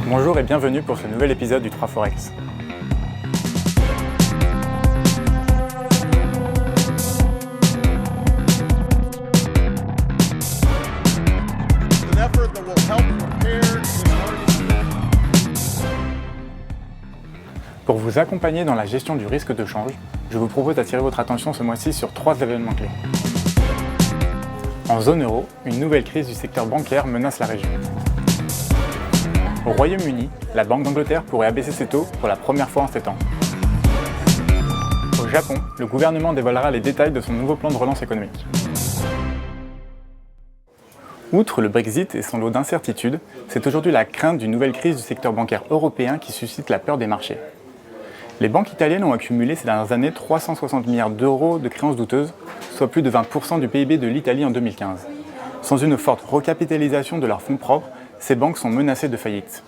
Bonjour et bienvenue pour ce nouvel épisode du 3 Forex. Pour vous accompagner dans la gestion du risque de change, je vous propose d'attirer votre attention ce mois-ci sur 3 événements clés. En zone euro, une nouvelle crise du secteur bancaire menace la région. Au Royaume-Uni, la Banque d'Angleterre pourrait abaisser ses taux pour la première fois en 7 ans. Au Japon, le gouvernement dévoilera les détails de son nouveau plan de relance économique. Outre le Brexit et son lot d'incertitudes, c'est aujourd'hui la crainte d'une nouvelle crise du secteur bancaire européen qui suscite la peur des marchés. Les banques italiennes ont accumulé ces dernières années 360 milliards d'euros de créances douteuses, soit plus de 20% du PIB de l'Italie en 2015. Sans une forte recapitalisation de leurs fonds propres, ces banques sont menacées de faillite.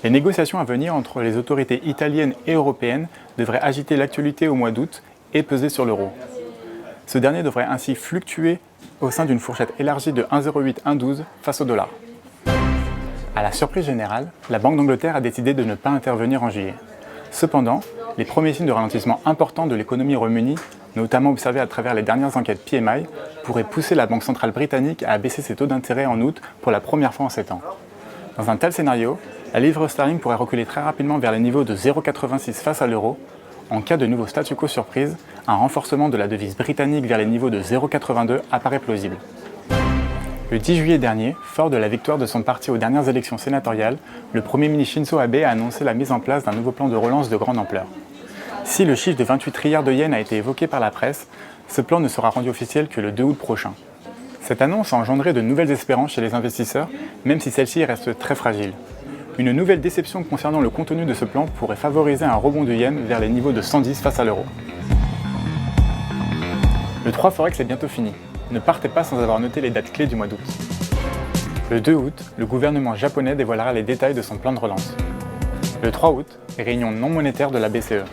Les négociations à venir entre les autorités italiennes et européennes devraient agiter l'actualité au mois d'août et peser sur l'euro. Ce dernier devrait ainsi fluctuer au sein d'une fourchette élargie de 1,08-1,12 face au dollar. À la surprise générale, la Banque d'Angleterre a décidé de ne pas intervenir en juillet. Cependant, les premiers signes de ralentissement important de l'économie au Royaume-Uni, notamment observés à travers les dernières enquêtes PMI, pourraient pousser la Banque centrale britannique à abaisser ses taux d'intérêt en août pour la première fois en 7 ans. Dans un tel scénario, la livre sterling pourrait reculer très rapidement vers les niveaux de 0,86 face à l'euro. En cas de nouveau statu quo surprise, un renforcement de la devise britannique vers les niveaux de 0,82 apparaît plausible. Le 10 juillet dernier, fort de la victoire de son parti aux dernières élections sénatoriales, le Premier ministre Shinzo Abe a annoncé la mise en place d'un nouveau plan de relance de grande ampleur. Si le chiffre de 28 trilliards de yens a été évoqué par la presse, ce plan ne sera rendu officiel que le 2 août prochain. Cette annonce a engendré de nouvelles espérances chez les investisseurs, même si celle-ci reste très fragile. Une nouvelle déception concernant le contenu de ce plan pourrait favoriser un rebond du yen vers les niveaux de 110 face à l'euro. Le 3 Forex est bientôt fini. Ne partez pas sans avoir noté les dates clés du mois d'août. Le 2 août, le gouvernement japonais dévoilera les détails de son plan de relance. Le 3 août, réunion non monétaire de la BCE.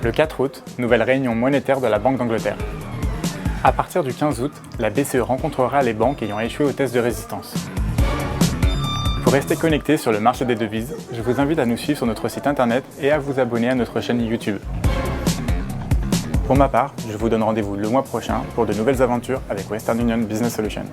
Le 4 août, nouvelle réunion monétaire de la Banque d'Angleterre. À partir du 15 août, la BCE rencontrera les banques ayant échoué au test de résistance. Pour rester connecté sur le marché des devises, je vous invite à nous suivre sur notre site internet et à vous abonner à notre chaîne YouTube. Pour ma part, je vous donne rendez-vous le mois prochain pour de nouvelles aventures avec Western Union Business Solutions.